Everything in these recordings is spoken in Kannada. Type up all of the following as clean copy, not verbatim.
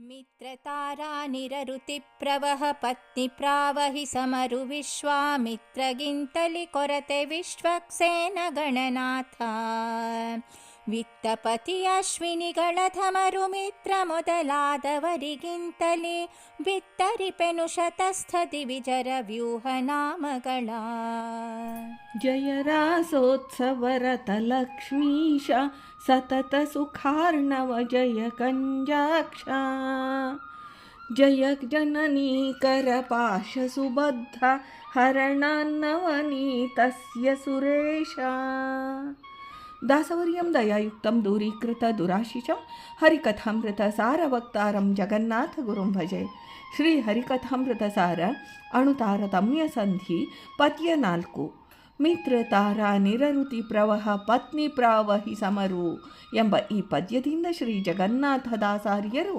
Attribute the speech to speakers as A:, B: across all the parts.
A: ಮಿತ್ರತಾರಾ ನಿರರುತಿ ಪ್ರವಹ ಪತ್ನಿ ಪ್ರಾವಹಿ ಸಮರು ವಿಶ್ವಾಮಿತ್ರಗಿಂತಲಿ ಕೊರತೆ ವಿಶ್ವಕ್ಸೇನ ಗಣನಾಥ ವಿತ್ತಪತಿ ಅಶ್ವಿನಿಗಳ ಧಮರು ಮಿತ್ರ ಮೊದಲಾದವರಿಗಿಂತಲೇ ಬಿತ್ತರಿಪೆನು ಶತಸ್ಥತಿ ವಿಜರ ವ್ಯೂಹ ನಾಮಗಳ
B: ಜಯರಾಸೋತ್ಸವರತ ಲಕ್ಷ್ಮೀಶ ಸತತ ಸುಖಾರ್ಣವ ಜಯ ಕಂಜಾಕ್ಷ ಜಯ ಜನನೀಕರ ಪಾಶ ಸುಬದ್ಧ ಹರಣನ್ನವನೀತಸ್ಯ ಸುರೇಶ ದಾಸವರ್ಯಂ ದಯಾಯುಕ್ತಂ ದೂರೀಕೃತ ದುರಾಶಿಷಂ ಹರಿಕಥಾಮೃತ ಸಾರವಕ್ತಾರಂ ಜಗನ್ನಾಥ ಗುರುಂ ಭಜೆ. ಶ್ರೀ ಹರಿಕಥಾಮೃತ ಸಾರ ಅಣುತಾರತಮ್ಯ ಸಂಧಿ ಪದ್ಯ 4. ಮಿತ್ರ ತಾರಾ ನಿರರುತಿ ಪ್ರವಹ ಪತ್ನಿ ಪ್ರಾವಹಿ ಸಮರು ಎಂಬ ಈ ಪದ್ಯದಿಂದ ಶ್ರೀ ಜಗನ್ನಾಥದಾಸಾರ್ಯರು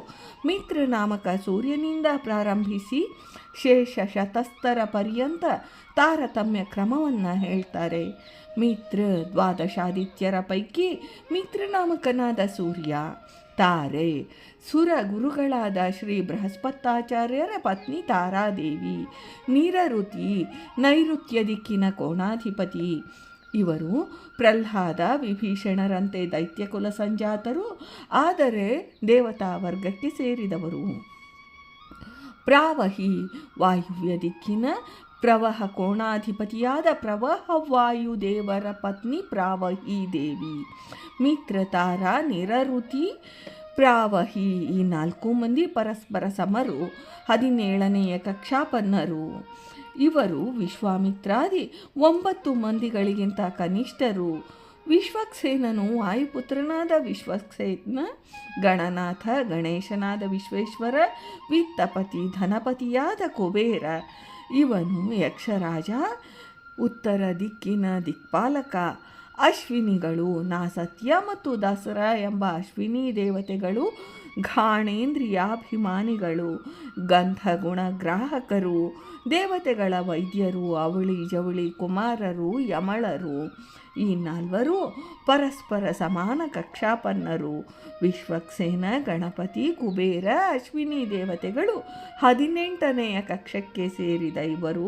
B: ಮಿತ್ರ ನಾಮಕ ಸೂರ್ಯನಿಂದ ಪ್ರಾರಂಭಿಸಿ ಶೇಷ ಶತಸ್ಥರ ಪರ್ಯಂತ ತಾರತಮ್ಯ ಕ್ರಮವನ್ನು ಹೇಳ್ತಾರೆ. ಮಿತ್ರ ದ್ವಾದಶಾದಿತ್ಯರ ಪೈಕಿ ಮಿತ್ರನಾಮಕನಾದ ಸೂರ್ಯ, ತಾರೆ ಸುರ ಗುರುಗಳಾದ ಶ್ರೀ ಬೃಹಸ್ಪತ್ಯಾಚಾರ್ಯರ ಪತ್ನಿ ತಾರಾದೇವಿ, ನಿರರುತಿ ನೈಋತ್ಯ ದಿಕ್ಕಿನ ಕೋಣಾಧಿಪತಿ. ಇವರು ಪ್ರಹ್ಲಾದ ವಿಭೀಷಣರಂತೆ ದೈತ್ಯಕುಲ ಸಂಜಾತರು, ಆದರೆ ದೇವತಾ ವರ್ಗಕ್ಕೆ ಸೇರಿದವರು. ಪ್ರಾವಹಿ ವಾಯುವ್ಯ ದಿಕ್ಕಿನ ಪ್ರವಹ ಕೋಣಾಧಿಪತಿಯಾದ ಪ್ರವಹ ವಾಯುದೇವರ ಪತ್ನಿ ಪ್ರಾವಹಿ ದೇವಿ. ಮಿತ್ರ ತಾರಾ ನಿರರುತಿ ಪ್ರಾವಹಿ ಈ 4 ಮಂದಿ ಪರಸ್ಪರ ಸಮರು, 17ನೆಯ ಕಕ್ಷಾಪನ್ನರು. ಇವರು ವಿಶ್ವಾಮಿತ್ರಾದಿ 9 ಮಂದಿಗಳಿಗಿಂತ ಕನಿಷ್ಠರು. ವಿಶ್ವಕ್ಸೇನನು ವಾಯುಪುತ್ರನಾದ ವಿಶ್ವಕ್ಸೇನ, ಗಣನಾಥ ಗಣೇಶನಾದ ವಿಶ್ವೇಶ್ವರ, ವಿತ್ತಪತಿ ಧನಪತಿಯಾದ ಕುಬೇರ. ಇವನು ಯಕ್ಷರಾಜ, ಉತ್ತರ ದಿಕ್ಕಿನ ದಿಕ್ಪಾಲಕ. ಅಶ್ವಿನಿಗಳು ನಾಸತ್ಯ ಮತ್ತು ದಸರಾ ಎಂಬ ಅಶ್ವಿನಿ ದೇವತೆಗಳು ಘಾಣೇಂದ್ರಿಯಾಭಿಮಾನಿಗಳು, ಗಂಧಗುಣ ಗ್ರಾಹಕರು. ದೇವತೆಗಳ ವೈದ್ಯರು, ಅವಳಿ ಜವಳಿ ಕುಮಾರರು, ಯಮಳರು. ಈ 4 ಪರಸ್ಪರ ಸಮಾನ ಕಕ್ಷಾಪನ್ನರು. ವಿಶ್ವಕ್ಸೇನ, ಗಣಪತಿ, ಕುಬೇರ, ಅಶ್ವಿನಿ ದೇವತೆಗಳು 18ನೆಯ ಕಕ್ಷಕ್ಕೆ ಸೇರಿದ ಇವರು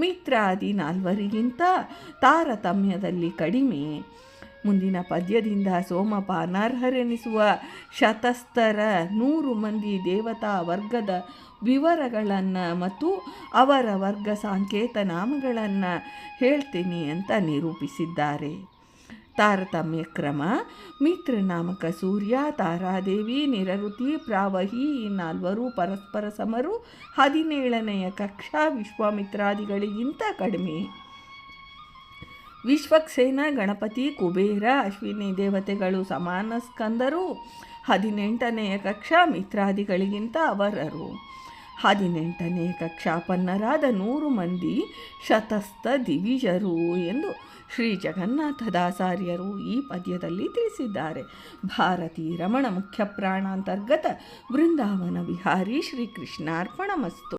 B: ಮಿತ್ರಾದಿ 4ರಿಗಿಂತ ತಾರತಮ್ಯದಲ್ಲಿ ಕಡಿಮೆ. ಮುಂದಿನ ಪದ್ಯದಿಂದ ಸೋಮಪಾನಾರ್ಹರೆನಿಸುವ ಶತಸ್ಥರ 100 ಮಂದಿ ದೇವತಾ ವರ್ಗದ ವಿವರಗಳನ್ನು ಮತ್ತು ಅವರ ವರ್ಗ ಸಾಂಕೇತ ನಾಮಗಳನ್ನು ಹೇಳ್ತೀನಿ ಅಂತ ನಿರೂಪಿಸಿದ್ದಾರೆ. ತಾರತಮ್ಯ ಕ್ರಮ: ಮಿತ್ರ ನಾಮಕ ಸೂರ್ಯ, ತಾರಾದೇವಿ, ನಿರರುತಿ, ಪ್ರಾವಹಿ ಈ 4 ಪರಸ್ಪರ ಸಮರು, 17ನೆಯ ಕಕ್ಷಾ ವಿಶ್ವಾಮಿತ್ರಾದಿಗಳಿಗಿಂತ ಕಡಿಮೆ. ವಿಶ್ವಕ್ಸೇನ, ಗಣಪತಿ, ಕುಬೇರ, ಅಶ್ವಿನಿ ದೇವತೆಗಳು ಸಮಾನ ಸ್ಕಂದರು, 18ನೆಯ ಕಕ್ಷಾ ಮಿತ್ರಾದಿಗಳಿಗಿಂತ ಅವರರು. 18ನೇ ಕಕ್ಷಾಪನ್ನರಾದ 100 ಮಂದಿ ಶತಸ್ಥ ದಿವಿಜರು ಎಂದು ಶ್ರೀ ಜಗನ್ನಾಥದಾಸಾರ್ಯರು ಈ ಪದ್ಯದಲ್ಲಿ ತಿಳಿಸಿದ್ದಾರೆ. ಭಾರತೀ ರಮಣ ಮುಖ್ಯ ಪ್ರಾಣಾಂತರ್ಗತ ವೃಂದಾವನ ವಿಹಾರಿ ಶ್ರೀಕೃಷ್ಣಾರ್ಪಣಮಸ್ತು.